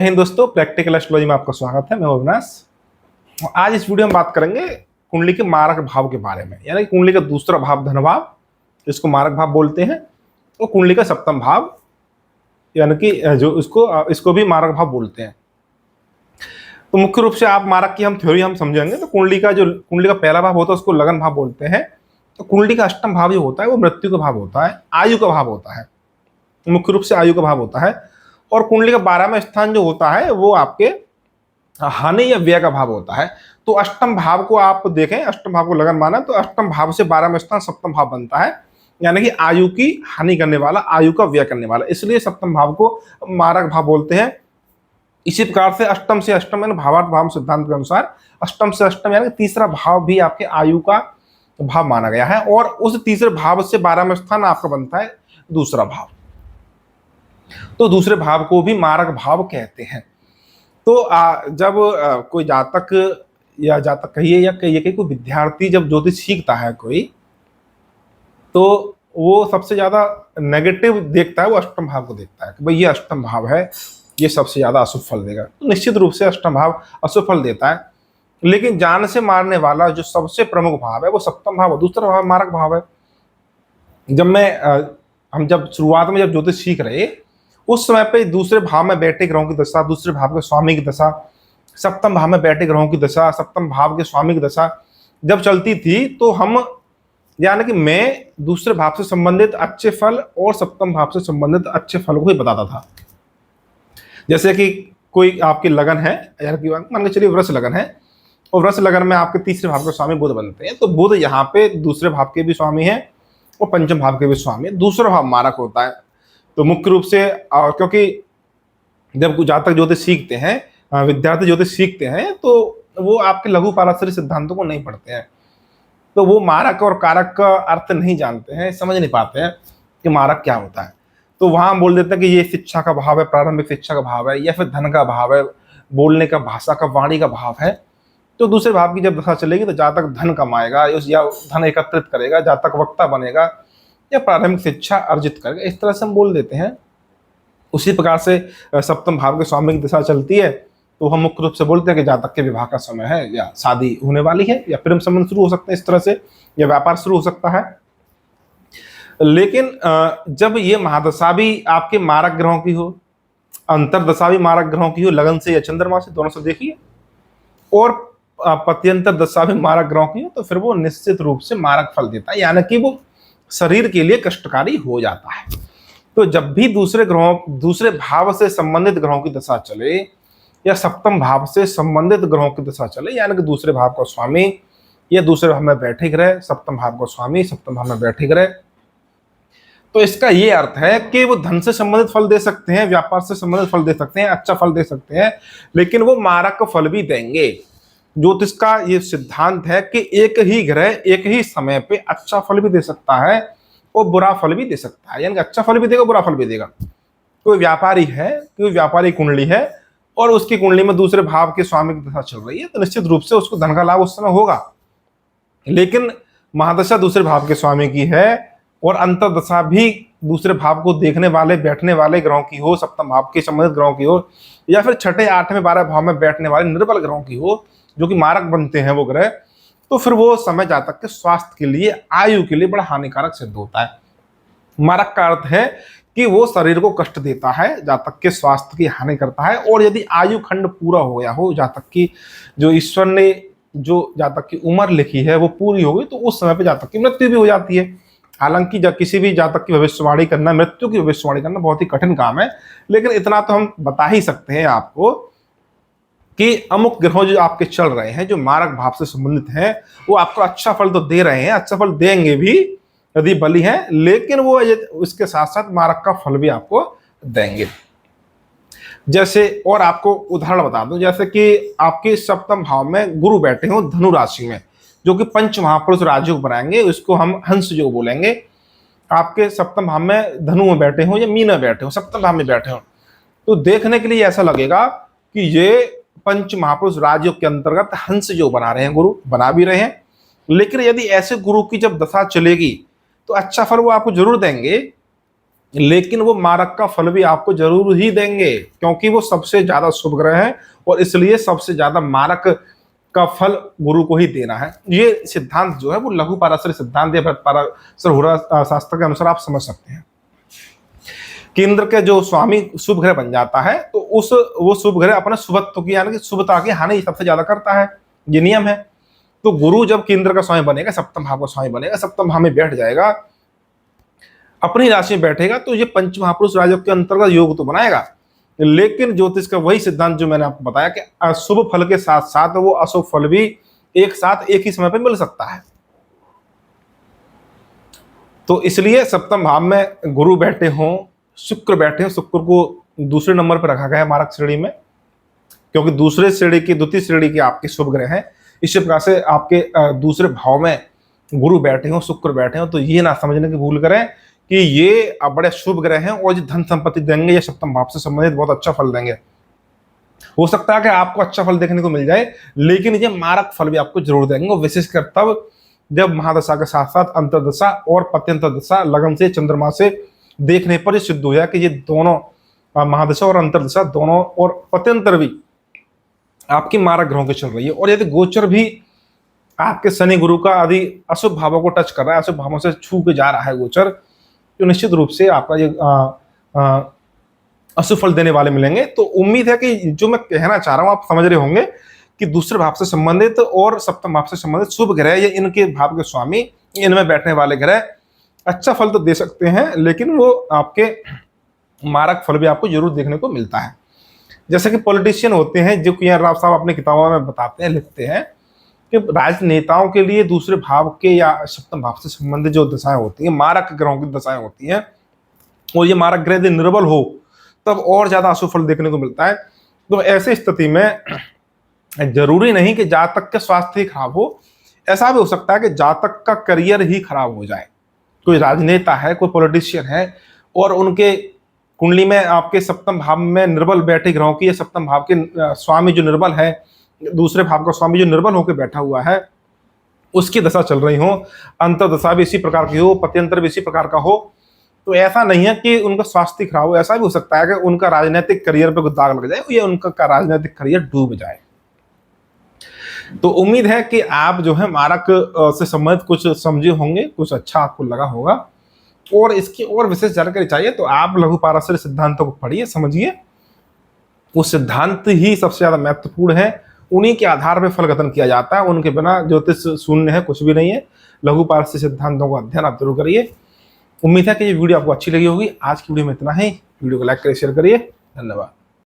हिंद दोस्तों, practical astrology में आपका स्वागत है। मैं अविनाश। आज इस वीडियो में बात करेंगे कुंडली के मारक भाव के बारे में, यानी कुंडली का दूसरा भाव धन भाव, इसको मारक भाव बोलते हैं। और कुंडली का सप्तम भाव, यानी कि जो इसको भी मारक भाव बोलते हैं। तो मुख्य रूप से आप मारक की थ्योरी हम समझेंगे। तो कुंडली का पहला भाव होता है उसको लगन भाव बोलते हैं। तो कुंडली का अष्टम भाव जो होता है वो मृत्यु का भाव होता है, आयु का भाव होता है, मुख्य रूप से आयु का भाव होता है। और कुंडली का 12वां स्थान जो होता है वो आपके हानि या व्यय का भाव होता है। तो अष्टम भाव को आप देखें, अष्टम भाव को लगन माना तो अष्टम भाव से 12वां स्थान सप्तम भाव बनता है, यानी कि आयु की हानि करने वाला, आयु का व्यय करने वाला, इसलिए सप्तम भाव को मारक भाव बोलते हैं। इसी प्रकार से अष्टम से अष्टम यानी भावार्थ भाव सिद्धांत के अनुसार अष्टम से अष्टम यानी तीसरा भाव भी आपके आयु का भाव माना गया है। और उस तीसरे भाव से 12वां स्थान आपका बनता है दूसरा भाव। तो दूसरे भाव को भी मारक भाव कहते हैं। तो जब कोई जातक या जातक कहिए या कहिए कि कोई विद्यार्थी जब ज्योतिष सीखता है कोई, तो वो सबसे ज्यादा नेगेटिव देखता है, वो अष्टम भाव को देखता है कि भाई ये अष्टम भाव है, ये सबसे ज्यादा अशुभ फल देगा। तो निश्चित रूप से अष्टम भाव अशुभ फल देता है, लेकिन जान से मारने वाला जो सबसे प्रमुख भाव है वो सप्तम भाव है, दूसरा भाव मारक भाव है। हम जब शुरुआत में जब ज्योतिष सीख रहे उस समय पे दूसरे भाव में बैठे ग्रहों की दशा, दूसरे भाव के स्वामी की दशा, सप्तम भाव में बैठे ग्रहों की दशा, सप्तम भाव के स्वामी की दशा जब चलती थी, तो हम यानी कि मैं दूसरे भाव से संबंधित अच्छे फल और सप्तम भाव से संबंधित अच्छे फल को ही बताता था। जैसे कि कोई आपकी लगन है, यानी कि मान के चलिए वृष लगन है, और वृष लगन में आपके तीसरे भाव के स्वामी बुध बनते हैं। तो बुध यहाँ पे दूसरे भाव के भी स्वामी है और पंचम भाव के भी स्वामी है, दूसरा भाव मारक होता है। तो मुख्य रूप से क्योंकि जब जातक ज्योतिष सीखते हैं, विद्यार्थी ज्योतिष सीखते हैं, तो वो आपके लघु पाराशरी सिद्धांतों को नहीं पढ़ते हैं, तो वो मारक और कारक का अर्थ नहीं जानते हैं, समझ नहीं पाते हैं कि मारक क्या होता है। तो वहां बोल देते हैं कि ये शिक्षा का भाव है, प्रारंभिक शिक्षा का भाव है, या फिर धन का भाव है, बोलने का, भाषा का, वाणी का भाव है। तो दूसरे भाव की जब दशा चलेगी तो जातक धन कमाएगा या धन एकत्रित करेगा, जातक वक्ता बनेगा या प्रारंभिक शिक्षा अर्जित करेगा, इस तरह से हम बोल देते हैं। उसी प्रकार से सप्तम भाव के स्वामी की दशा चलती है तो हम मुख्य रूप से बोलते हैं कि जातक के विवाह का समय है, या शादी होने वाली है, या प्रेम संबंध शुरू हो सकते हैं इस तरह से, या व्यापार शुरू हो सकता है। लेकिन जब ये महादशा भी आपके मारक ग्रहों की हो, अंतरदशा भी मारक ग्रहों की हो, लगन से या चंद्रमा से, दोनों से देखिए, और पत्यंतर दशा भी मारक ग्रहों की हो, तो फिर वो निश्चित रूप से मारक फल देता है, यानी कि वो शरीर के लिए कष्टकारी हो जाता है। तो जब भी दूसरे भाव से संबंधित ग्रहों की दशा चले या सप्तम भाव से संबंधित ग्रहों की दशा चले, यानी कि दूसरे भाव का स्वामी या दूसरे भाव में बैठे ग्रह, सप्तम भाव का स्वामी सप्तम भाव में बैठे ग्रह, तो इसका ये अर्थ है कि वो धन से संबंधित फल दे सकते हैं, व्यापार से संबंधित फल दे सकते हैं, अच्छा फल दे सकते हैं, लेकिन वो मारक का फल भी देंगे। ज्योतिष का ये सिद्धांत है कि एक ही ग्रह एक ही समय पे अच्छा फल भी दे सकता है और बुरा फल भी दे सकता है, यानी अच्छा फल भी देगा, बुरा फल भी देगा। कोई व्यापारी है, कोई व्यापारी कुंडली है और उसकी कुंडली में दूसरे भाव के स्वामी की दशा चल रही है, तो निश्चित रूप से उसको धन का लाभ उस समय होगा। लेकिन महादशा दूसरे भाव के स्वामी की है और अंतर्दशा भी दूसरे भाव को देखने वाले, बैठने वाले ग्रहों की हो, सप्तम भाव के संबंधित ग्रहों की हो, या फिर छठे, आठवें, 12 भाव में बैठने वाले निर्बल ग्रहों की हो, जो कि मारक बनते हैं वो ग्रह, तो फिर वो समय जातक के स्वास्थ्य के लिए, आयु के लिए बड़ा हानिकारक सिद्ध होता है। मारक का अर्थ है कि वो शरीर को कष्ट देता है, जातक के स्वास्थ्य की हानि करता है। और यदि आयु खंड पूरा हो गया हो, जातक की जो ईश्वर ने जो जातक की उम्र लिखी है वो पूरी हो गई, तो उस समय पे जातक की मृत्यु भी हो जाती है। हालांकि जब किसी भी जातक की भविष्यवाणी करना, मृत्यु की भविष्यवाणी करना बहुत ही कठिन काम है, लेकिन इतना तो हम बता ही सकते हैं आपको कि अमुक ग्रह जो आपके चल रहे हैं, जो मारक भाव से संबंधित हैं, वो आपको अच्छा फल तो दे रहे हैं, अच्छा फल देंगे भी यदि बली हैं, लेकिन वो उसके साथ साथ मारक का फल भी आपको देंगे। जैसे और आपको उदाहरण बता दूं, जैसे कि आपके सप्तम भाव में गुरु बैठे हो धनु राशि में, जो कि पंच महापुरुष राजयोग बनाएंगे, उसको हम हंस योग बोलेंगे। आपके सप्तम भाव में धनु में बैठे हो या मीन में बैठे हो, सप्तम भाव में बैठे हो, तो देखने के लिए ऐसा लगेगा कि ये पंच महापुरुष राजयोग के अंतर्गत हंस योग बना रहे हैं, गुरु बना भी रहे हैं। लेकिन यदि ऐसे गुरु की जब दशा चलेगी तो अच्छा फल वो आपको जरूर देंगे, लेकिन वो मारक का फल भी आपको जरूर ही देंगे, क्योंकि वो सबसे ज्यादा शुभ ग्रह है और इसलिए सबसे ज्यादा मारक का फल गुरु को ही देना है। ये सिद्धांत जो है वो लघु पाराशर सिद्धांत या पाराशर होरा शास्त्र के अनुसार आप समझ सकते हैं। केंद्र के जो स्वामी शुभ ग्रह बन जाता है तो वो शुभ ग्रह अपने शुभत्व की यानी कि शुभता की हानि सबसे ज्यादा करता है, ये नियम है। तो गुरु जब केंद्र का स्वामी बनेगा, सप्तम भाव का स्वामी बनेगा, सप्तम भाव में बैठ जाएगा, अपनी राशि में बैठेगा, तो ये पंच महापुरुष राजयोग के अंतर्गत योग तो बनाएगा, लेकिन ज्योतिष का वही सिद्धांत जो मैंने आपको बताया कि अशुभ फल के साथ साथ वो अशुभ फल भी एक साथ एक ही समय पर मिल सकता है। तो इसलिए सप्तम भाव में गुरु बैठे हों, शुक्र बैठे हों, शुक्र को दूसरे नंबर पर रखा गया है मारक श्रेणी में, क्योंकि दूसरे श्रेणी की द्वितीय श्रेणी के आपके शुभ ग्रह हैं। इसी प्रकार से आपके दूसरे भाव में गुरु बैठे हो, शुक्र बैठे हो, तो ये ना समझने की भूल करें कि ये बड़े शुभ ग्रह हैं और ये धन संपत्ति देंगे या सप्तम भाव से संबंधित बहुत अच्छा फल देंगे। हो सकता है कि आपको अच्छा फल देखने को मिल जाए, लेकिन ये मारक फल भी आपको जरूर देंगे, विशेषकर तब जब महादशा के साथ साथ अंतरदशा और पत्यंतर दशा लगन से चंद्रमा से देखने पर यह सिद्ध हो जाए कि ये दोनों महादशा और अंतरदशा दोनों और पत्यंतर भी आपकी मारक ग्रहों की चल रही है। और यदि गोचर भी आपके शनि गुरु का आदि अशुभ भावों को टच कर रहा है, अशुभ भावों से छू के जा रहा है गोचर, तो निश्चित रूप से आपका ये अशुभ फल देने वाले मिलेंगे। तो उम्मीद है कि जो मैं कहना चाह रहा हूं आप समझ रहे होंगे कि दूसरे भाव से संबंधित और सप्तम भाव से संबंधित शुभ ग्रह या इनके भाव के स्वामी, इनमें बैठने वाले ग्रह अच्छा फल तो दे सकते हैं, लेकिन वो आपके मारक फल भी आपको जरूर देखने को मिलता है। जैसे कि पॉलिटिशियन होते हैं, जो कुंवर राव साहब अपनी किताबों में बताते हैं, लिखते हैं कि राजनेताओं के लिए दूसरे भाव के या सप्तम भाव से संबंधित जो दशाएं होती हैं, मारक ग्रहों की दशाएं होती हैं, और ये मारक ग्रह यदि निर्बल हो तब और ज्यादा अशुभ फल देखने को मिलता है। तो ऐसी स्थिति में जरूरी नहीं कि जातक के स्वास्थ्य ही खराब हो, ऐसा भी हो सकता है कि जातक का करियर ही खराब हो जाए। कोई राजनेता है, कोई पॉलिटिशियन है और उनके कुंडली में आपके सप्तम भाव में निर्बल बैठे ग्रहों की, या सप्तम भाव के स्वामी जो निर्बल है, दूसरे भाव का स्वामी जो निर्बल होकर बैठा हुआ है, उसकी दशा चल रही हो, अंतर्दशा भी इसी प्रकार की हो, पत्यंतर भी इसी प्रकार का हो, तो ऐसा नहीं है कि उनका स्वास्थ्य खराब हो। ऐसा भी हो सकता है कि उनका राजनीतिक करियर पे कुछ दाग लग जाए या उनका राजनीतिक करियर डूब जाए। तो उम्मीद है कि आप जो है मारक से संबंधित कुछ समझे होंगे, कुछ अच्छा आपको लगा होगा, और इसकी और विशेष जानकारी चाहिए तो आप लघु पाराशर सिद्धांतों को पढ़िए, समझिए। वो सिद्धांत ही सबसे ज्यादा महत्वपूर्ण है, उन्हीं के आधार पर फल कथन किया जाता है, उनके बिना ज्योतिष शून्य है, कुछ भी नहीं है। लघु पाराशर सिद्धांतों का अध्ययन आप जरूर करिए। उम्मीद है कि ये वीडियो आपको अच्छी लगी होगी। आज की वीडियो में इतना ही। वीडियो को लाइक करिए, शेयर करिए। धन्यवाद।